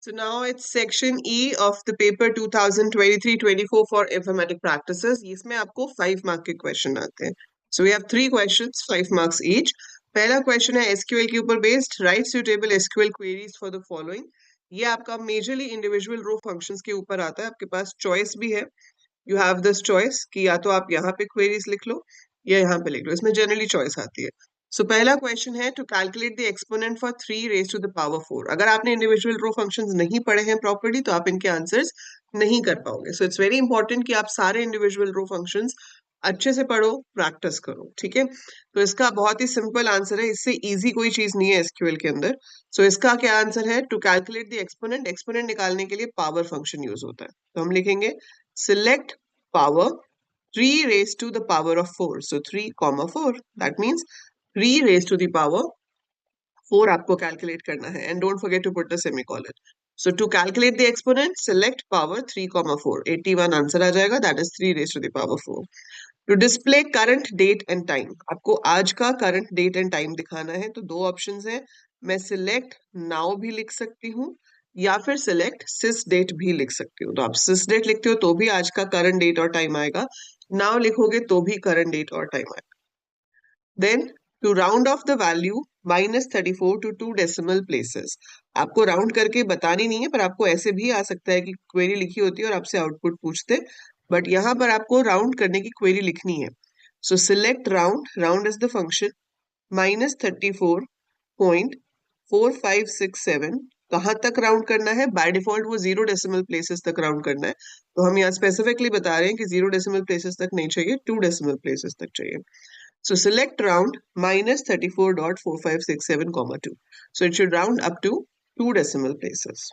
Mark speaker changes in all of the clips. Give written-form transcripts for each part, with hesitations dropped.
Speaker 1: So now it's section E of the paper 2023-24 for informatic practices. इसमें आपको 5 mark के question आते हैं. So we have 3 questions, 5 marks each. पहला question है SQL के ऊपर based. Write suitable SQL queries for the following. ये आपका मेजरली इंडिविजुअल रो फंक्शंस के ऊपर आता है. आपके पास चॉइस भी है. यू हैव दिस चॉइस कि या तो आप यहाँ पे क्वेरीज लिख लो या यहाँ पे लिख लो. इसमें जनरली चॉइस आती है. सो पहला क्वेश्चन है to calculate the exponent for 3 raise to the power 4. अगर आपने इंडिविजुअल रो फंक्शंस नहीं पढ़े हैं प्रॉपर्ली तो आप इनके आंसर्स नहीं कर पाओगे. सो इट्स वेरी इंपॉर्टेंट कि आप सारे इंडिविजुअल रो फंक्शंस अच्छे से पढ़ो, प्रैक्टिस करो. ठीक है, तो इसका बहुत ही सिंपल आंसर है. इससे इजी कोई चीज नहीं है एसक्यूएल के अंदर. सो इसका क्या आंसर है? To calculate the exponent. Exponent निकालने के लिए पावर फंक्शन यूज होता है. तो हम लिखेंगे select power 3 raised to the power of 4. So 3 comma 4. That means 3 raised to the power 4 आपको calculate करना है. And don't forget to put the semicolon. So to calculate the exponent, select power 3 comma 4. 81 answer आ जाएगा. That is 3 raised to the power 4. To display current date and time. आपको आज का current date and time दिखाना है. तो दो options हैं. मैं select now भी लिख सकती हूँ या फिर सिलेक्ट सिस डेट भी लिख सकती हो. तो आप सिस डेट लिखते हो तो भी आज का करंट डेट और टाइम आएगा. नाउ लिखोगे तो भी करंट डेट और टाइम आएगा. Then to round off the value -34 to 2 decimal places. आपको राउंड करके बतानी नहीं है, पर आपको ऐसे भी आ सकता है कि क्वेरी लिखी होती है और आपसे आउटपुट पूछते, बट यहाँ पर आपको राउंड करने की क्वेरी लिखनी है. सो select round. Round is the function. -34.4567 कहाँ तक राउंड करना है? बाय डिफॉल्ट वो 0 डेसिमल प्लेसेस तक राउंड करना है. तो हम यहाँ स्पेसिफिकली बता रहे हैं कि 0 डेसिमल प्लेसेस तक नहीं चाहिए, 2 डेसिमल प्लेसेस तक चाहिए. So select round -34.4567, 2. So it should round up to 2 decimal places.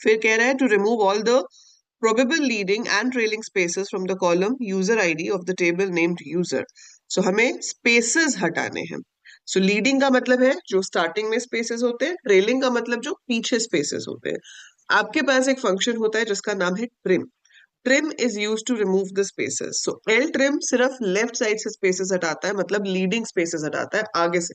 Speaker 1: फिर कह रहा है to remove all the probable leading and trailing spaces from the column user ID of the table named user. So हमें spaces हटाने हैं. So leading का मतलब है जो starting में spaces होते हैं, trailing का मतलब जो पीछे spaces होते हैं. आपके पास एक function होता है जिसका नाम है trim. Trim is used to remove the spaces. So L trim सिर्फ left side से spaces हटाता है, मतलब leading spaces हटाता है आगे से.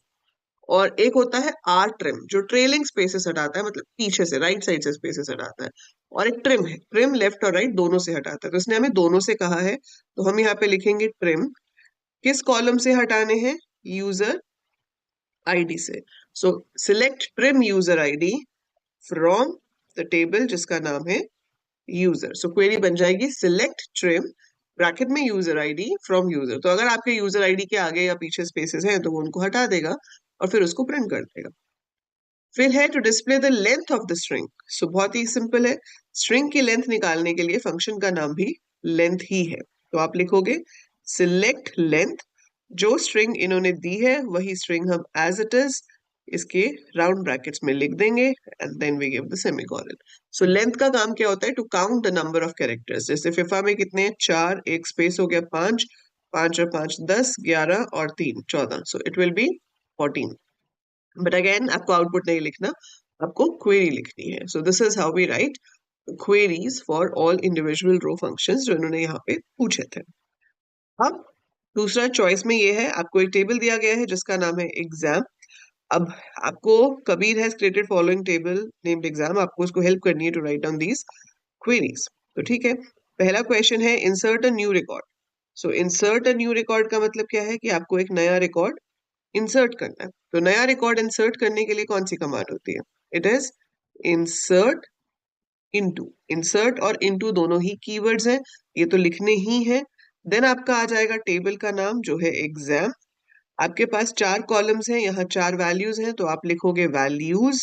Speaker 1: और एक होता है R trim जो trailing spaces हटाता है, मतलब पीछे से right side से spaces हटाता है. और एक trim है, trim left और right दोनों से हटाता है. तो इसने हमें दोनों से कहा है, तो हम यहाँ पे लिखेंगे trim. किस कॉलम से हटाने हैं? यूजर आईडी से. सो select trim user ID from the table जिसका नाम है यूजर. सो क्वेरी बन जाएगी सिलेक्ट ट्रिम ब्रैकेट में यूजर आईडी फ्रॉम यूजर. तो अगर आपके यूजर आईडी के आगे या पीछे स्पेसेस हैं तो वो उनको हटा देगा और फिर उसको प्रिंट कर देगा. फिर है to display the length of the string. So बहुत ही सिंपल है. स्ट्रिंग की लेंथ निकालने के लिए फंक्शन का नाम भी लेंथ ही है. तो आप लिखोगे सिलेक्ट लेंथ. जो स्ट्रिंग इन्होंने दी है वही स्ट्रिंग हम एज इट इज इसके राउंड ब्रैकेट्स में लिख देंगे and then we give the semicolon. So length का काम क्या होता है? To count the number of characters. जैसे फिफा में कितने हैं? 4, एक स्पेस हो गया 5, 5 और 5 10, 11 और 3 14. So it will be 14. But again आपको आउटपुट नहीं लिखना, आपको क्वेरी लिखनी है. So this is how we write queries for all individual row functions जो इन्होंने यहाँ पे पूछे थे. अब दूसरा चॉइस में ये है, आपको एक टेबल दिया गया है जिसका नाम है एग्जाम. अब आपको Kabir has created following table named exam. आपको उसको हेल्प करनी है to write down these queries. तो ठीक है, पहला क्वेश्चन है insert a new record. So insert a new record का मतलब क्या है? कि आपको एक नया रिकॉर्ड इंसर्ट करना है. तो नया रिकॉर्ड इंसर्ट करने के लिए कौन सी कमांड होती है? It is insert into. Insert और इनटू दोनों ही कीवर्ड्स हैं, ये तो लिखने ही हैं. देन आपका आ जाएगा टेबल का नाम जो है एग्जाम. आपके पास 4 कॉलम्स हैं, यहाँ 4 वैल्यूज हैं, तो आप लिखोगे values.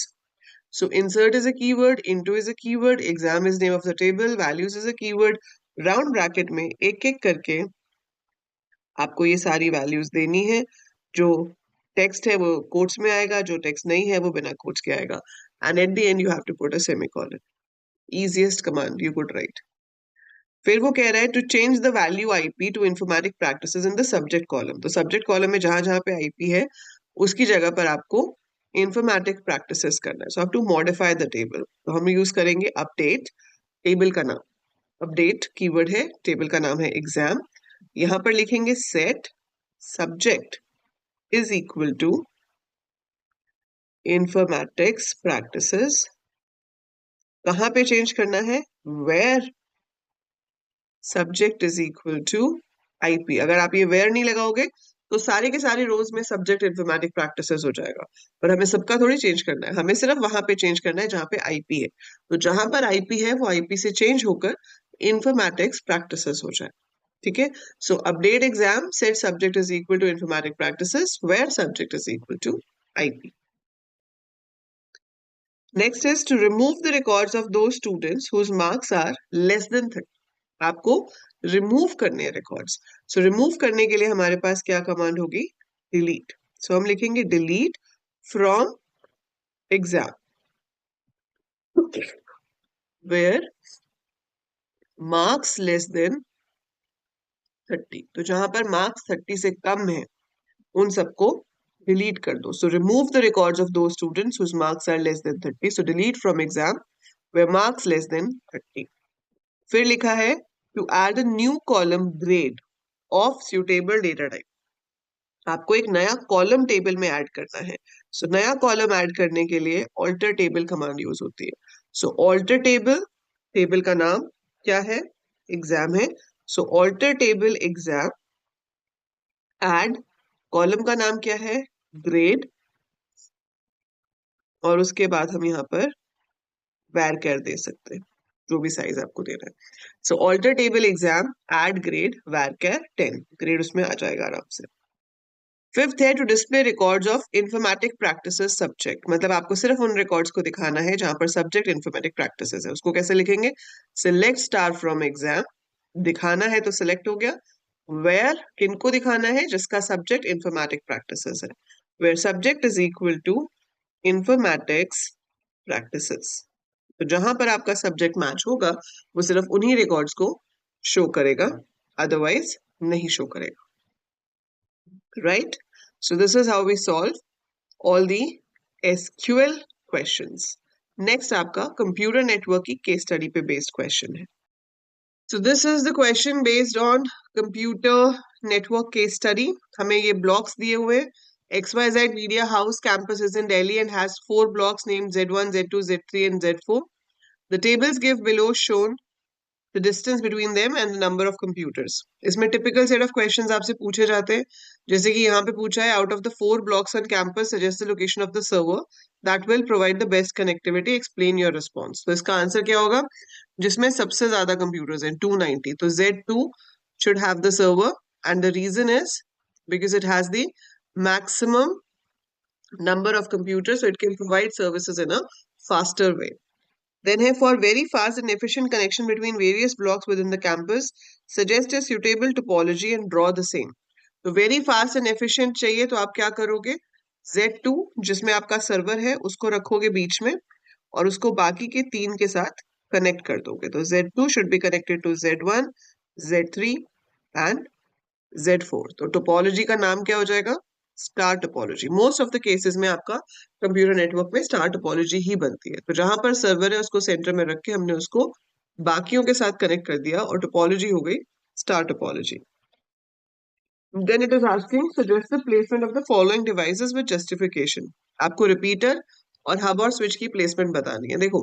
Speaker 1: So insert is a keyword, into is a keyword, exam is name of the table, values is a keyword. Round bracket में एक एक करके आपको ये सारी वैल्यूज देनी है. जो टेक्स्ट है वो कोट्स में आएगा, जो टेक्स्ट नहीं है वो बिना कोट्स के आएगा. And at the end you have to put a semicolon. easiest command you could write. फिर वो कह रहा है to change the value IP to informatic practices in the subject column. तो सब्जेक्ट कॉलम में जहां जहां पे आईपी है उसकी जगह पर आपको इंफॉर्मेटिक प्रैक्टिसेस करना है. So have to modify the table. तो हम यूज करेंगे अपडेट. टेबल का नाम अपडेट कीवर्ड है, टेबल का नाम है एग्जाम. यहां पर लिखेंगे set subject is equal to informatics practices कहाँ पे चेंज करना है? Where subject is equal to IP. अगर आप ये वेयर नहीं लगाओगे तो सारे के सारे रोज में सब्जेक्ट इन्फॉर्मेटिक प्रैक्टिसेस हो जाएगा, पर हमें सबका थोड़ी चेंज करना है, हमें सिर्फ वहां पे चेंज करना है जहां पे आईपी है। तो जहां पर आईपी है वो आईपी से चेंज होकर इन्फॉर्मेटिक्स प्रैक्टिसेस हो जाए। ठीक है, so update exam set subject is equal to informatic practices where subject is equal to IP. Next is to remove the records of those students whose marks are less than 30। आपको remove करने हैं records. So remove करने के लिए हमारे पास क्या command होगी? Delete. So हम लिखेंगे delete from exam where marks less than 30। तो जहां पर मार्क्स 30 से कम है उन सबको डिलीट कर दो। So remove the records of the students whose marks are less than 30। So delete from exam where marks less than 30। फिर लिखा है to add a new column grade of suitable data type. आपको एक नया column table में add करना है। सो नया कॉलम ऐड करने के लिए ऑल्टर टेबल कमांड यूज होती है। सो ऑल्टर टेबल, टेबल का नाम क्या है? एग्जाम है। So alter table exam add, column का नाम क्या है? ग्रेड, और उसके बाद हम यहाँ पर varchar दे सकते हैं, जो भी साइज आपको देना है। So alter table exam add grade varchar 10, grade उसमें आ जाएगा आराम से। फिफ्थ है to display records of informatic practices subject. मतलब आपको सिर्फ उन रिकॉर्ड्स को दिखाना है जहां पर सब्जेक्ट इंफॉर्मेटिक प्रैक्टिसेस है। उसको कैसे लिखेंगे? सिलेक्ट स्टार फ्रॉम एग्जाम, दिखाना है तो सिलेक्ट हो गया। वेयर, किनको दिखाना है? जिसका सब्जेक्ट इंफॉर्मेटिक प्रैक्टिसेस है। Where subject is equal to informatics practices. तो जहां पर आपका सब्जेक्ट मैच होगा वो सिर्फ उन्हीं रिकॉर्ड्स को शो करेगा, अदरवाइज नहीं शो करेगा। Right? So this is how we solve all the SQL questions. Next आपका कंप्यूटर नेटवर्क की केस स्टडी पे बेस्ड क्वेश्चन है। So this is the question based on computer network case study. हमें ये blocks दिए हुए XYZ Media House campus is in Delhi and has 4 blocks named Z1, Z2, Z3 and Z4. The tables give below shown the distance between them and the number of computers. इसमें typical set of questions आपसे पूछे जाते हैं, जैसे कि यहाँ पे पूछा है out of the 4 blocks on campus suggest the location of the server that will provide the best connectivity, explain your response. तो इसका आंसर क्या होगा? जिसमें सबसे ज्यादा computers हैं 290, तो Z2 should have the server and the reason is because it has the maximum number of computers, so it can provide services in a faster way. Then है for very fast and efficient connection between various blocks within the campus, suggest a suitable topology and draw the same. तो very fast and efficient चाहिए तो आप क्या करोगे? Z2 जिसमें आपका server है उसको रखोगे बीच में और उसको बाकी के 3 के साथ कनेक्ट कर दोगे। तो Z2 should be connected to Z1, Z3 and Z4। तो टोपोलॉजी का नाम क्या हो जाएगा? Star topology. Most of the cases में आपका कंप्यूटर नेटवर्क में स्टार टोपोलॉजी ही बनती है। तो जहां पर सर्वर है उसको सेंटर में रख के हमने उसको बाकियों के साथ कनेक्ट कर दिया और टोपोलॉजी हो गई star topology. Then it is asking suggest the placement of the following devices with justification. आपको रिपीटर और हब और स्विच की प्लेसमेंट बतानी है। देखो,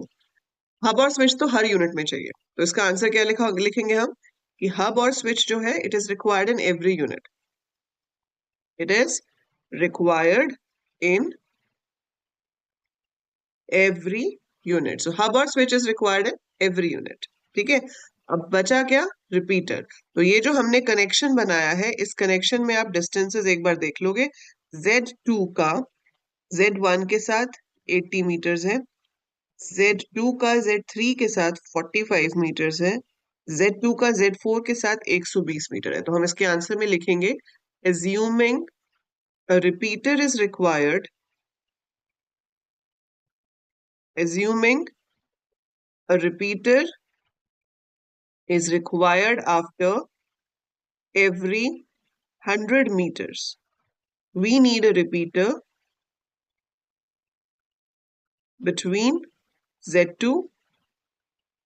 Speaker 1: हब और स्विच तो हर यूनिट में चाहिए, तो इसका आंसर क्या लिखेंगे हम कि हब और स्विच जो है it is required in every unit. It is required in every unit. So hub और switch is required in every unit. ठीक है, अब बचा क्या? रिपीटर। तो ये जो हमने कनेक्शन बनाया है इस कनेक्शन में आप डिस्टेंसेस एक बार देख लोगे। Z2 का Z1 के साथ 80 मीटर्स है, Z2 का Z3 के साथ 45 मीटर्स है, Z2 का Z4 के साथ 120 मीटर है। तो हम इसके आंसर में लिखेंगे assuming a repeater is required, assuming a repeater is required after every 100 meters. We need a repeater between Z2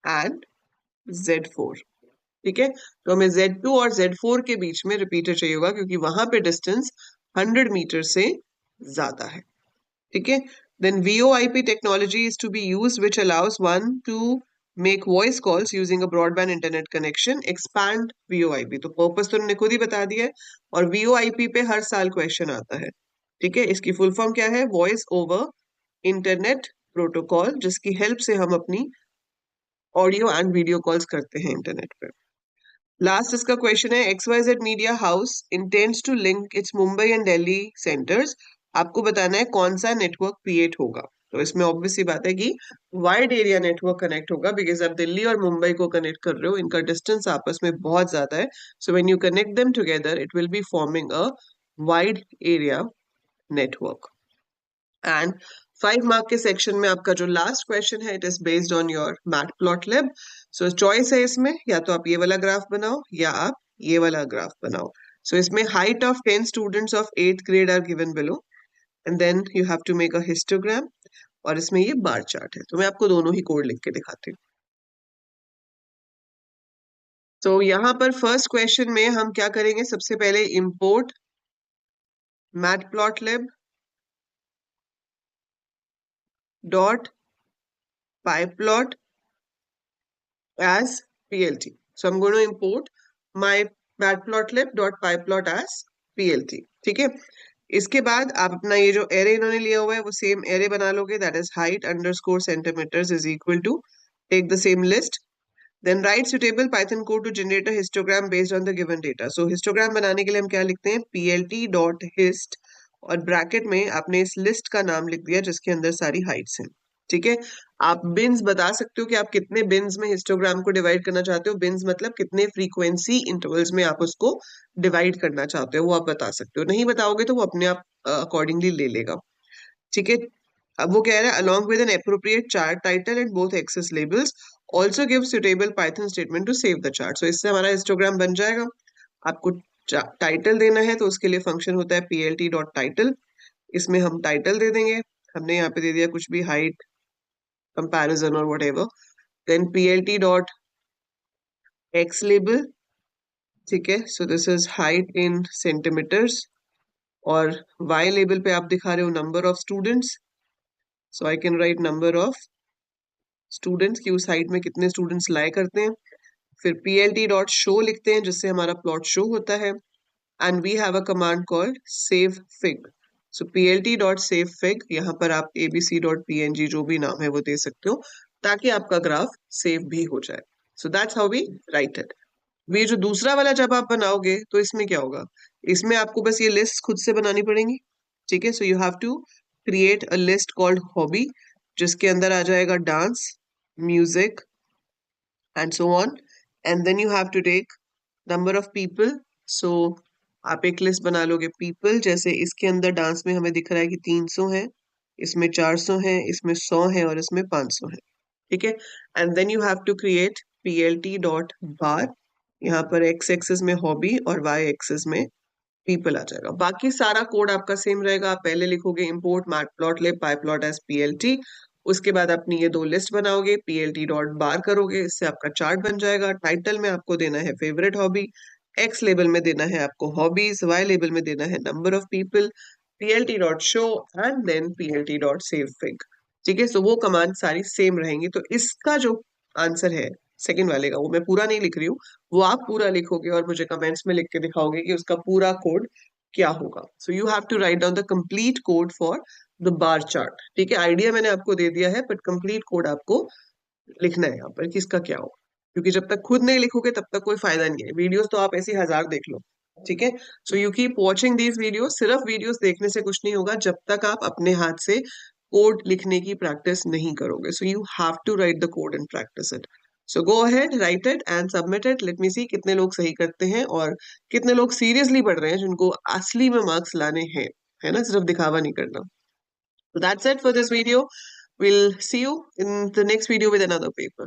Speaker 1: and Z4. ठीक है, तो हमें Z2 और Z4 के बीच में रिपीटर चाहिए होगा क्योंकि वहां पे डिस्टेंस 100 मीटर से ज्यादा है। ठीक है, Then VoIP technology is to be used, which allows one to make voice calls using a broadband internet connection. Expand VoIP. तो पर्पस तो उन्होंने खुद ही बता दिया है, और VoIP पे हर साल क्वेश्चन आता है. ठीक है, इसकी फुल फॉर्म क्या है? वॉइस ओवर इंटरनेट प्रोटोकॉल, जिसकी हेल्प से हम अपनी ऑडियो एंड वीडियो कॉल्स करते हैं इंटरनेट पे. लास्ट इसका क्वेश्चन है, XYZ media house intends to link its Mumbai and Delhi centres. आपको बताना है कौन सा नेटवर्क क्रिएट होगा. तो इसमें ऑब्वियस सी बात है कि वाइड एरिया नेटवर्क कनेक्ट होगा, बिकॉज आप दिल्ली और मुंबई को कनेक्ट कर रहे हो, इनका डिस्टेंस आपस में बहुत ज्यादा है. So when you connect them together it will be forming a wide area network. And 5 mark के सेक्शन में आपका जो लास्ट क्वेश्चन है, it is based on your matplotlib. So choice है इसमें, या तो आप ये वाला ग्राफ बनाओ या आप ये वाला ग्राफ बनाओ. सो इसमें height of 10 students of 8th grade are given below, and then you have to make a histogram, और इसमें ये बार चार्ट है. तो मैं आपको दोनों ही कोड लिख के दिखाती हूँ. तो यहाँ पर फर्स्ट क्वेश्चन में हम क्या करेंगे, सबसे पहले import matplotlib dot pyplot as plt. So I'm going to import my matplotlib.pyplot as plt. ठीक है, इसके बाद आप अपना ये जो एरे इन्होंने लिया हुआ है वो सेम एरे बना लोगे, that is height underscore centimeters is equal to, take the same list, then write suitable python code to generate a histogram based on the given data. So histogram बनाने के लिए हम क्या लिखते हैं, plt.hist, और ब्रैकेट में आपने इस लिस्ट का नाम लिख दिया जिसके अंदर सारी हाइट्स हैं. ठीक है, आप बिन्स बता सकते हो कि आप कितने बिन्स में हिस्टोग्राम को डिवाइड करना चाहते हो. बिन्स मतलब कितने फ्रीक्वेंसी इंटरवल्स में आप उसको डिवाइड करना चाहते हो, वो आप बता सकते हो. नहीं बताओगे तो वो अपने आप अकॉर्डिंगली ले लेगा. ठीक है, अब वो कह रहा है along with an appropriate chart title and both access labels also give suitable Python statement to save the chart. So इससे हमारा हिस्टोग्राम बन जाएगा. आपको टाइटल देना है तो उसके लिए फंक्शन होता है plt.title. इसमें हम टाइटल दे देंगे, हमने यहाँ पे दे दिया कुछ भी, हाइट, कंपैरिजन और whatever. Then plt.x label. ठीक है, so this is height in centimeters, और y label पे आप दिखा रहे हो number of students. So I can write number of students की उस हाइट में कितने स्टूडेंट्स लाए करते हैं. फिर plt.show लिखते हैं जिससे हमारा प्लॉट शो होता है, and we have a command called save fig. So plt.savefig, यहाँ पर आप abc.png जो भी नाम है वो दे सकते हो ताकि आपका ग्राफ सेव भी हो जाए. So that's how we write it. ये जो दूसरा वाला जब आप बनाओगे तो इसमें क्या होगा, इसमें आपको बस ये लिस्ट खुद से बनानी पड़ेंगी. ठीक है, so you have to create a list called hobby, जिसके अंदर आ जाएगा dance, music and so on, and then you have to take number of people. So आप एक लिस्ट बना लोगे पीपल, जैसे इसके अंदर डांस में हमें दिख रहा है कि 300 है, इसमें 400 है, इसमें 100 है और इसमें 500 है. ठीक है, and then you have to create plt.bar. यहाँ पर x एक्सिस में हॉबी और y एक्सिस में पीपल आ जाएगा. बाकी सारा कोड आपका सेम रहेगा. आप पहले लिखोगे import matplotlib pyplot as plt, उसके बाद अपनी ये दो लिस्ट बनाओगे, plt.bar करोगे, इससे आपका चार्ट बन जाएगा. टाइटल में आपको देना है फेवरेट हॉबी, x लेबल में देना है आपको हॉबीज, y लेबल में देना है number of people, plt.show and then plt.savefig. ठीक है, सो वो कमांड सारी सेम रहेंगी. तो इसका जो आंसर है सेकंड वाले का, वो मैं पूरा नहीं लिख रही हूँ, वो आप पूरा लिखोगे और मुझे कमेंट्स में लिख के दिखाओगे कि उसका पूरा कोड क्या होगा. So you have to write down the complete code for the bar chart. ठीक है, आइडिया मैंने आपको दे दिया है, बट कंप्लीट कोड आपको लिखना है यहाँ पर कि इसका क्या होगा, क्योंकि जब तक खुद नहीं लिखोगे तब तक कोई फायदा नहीं है. वीडियोस तो आप ऐसी 1000 देख लो. ठीक है, so you keep watching these videos. सिर्फ वीडियोस देखने से कुछ नहीं होगा जब तक आप अपने हाथ से कोड लिखने की प्रैक्टिस नहीं करोगे. So you have to write the code and practice it. So go ahead, write it and submit it. Let me see कितने लोग सही करते हैं और कितने लोग सीरियसली पढ़ रहे हैं, जिनको असली में मार्क्स लाने हैं, है ना, सिर्फ दिखावा नहीं करना. So that's it for this video. We'll see you in the next video with another paper.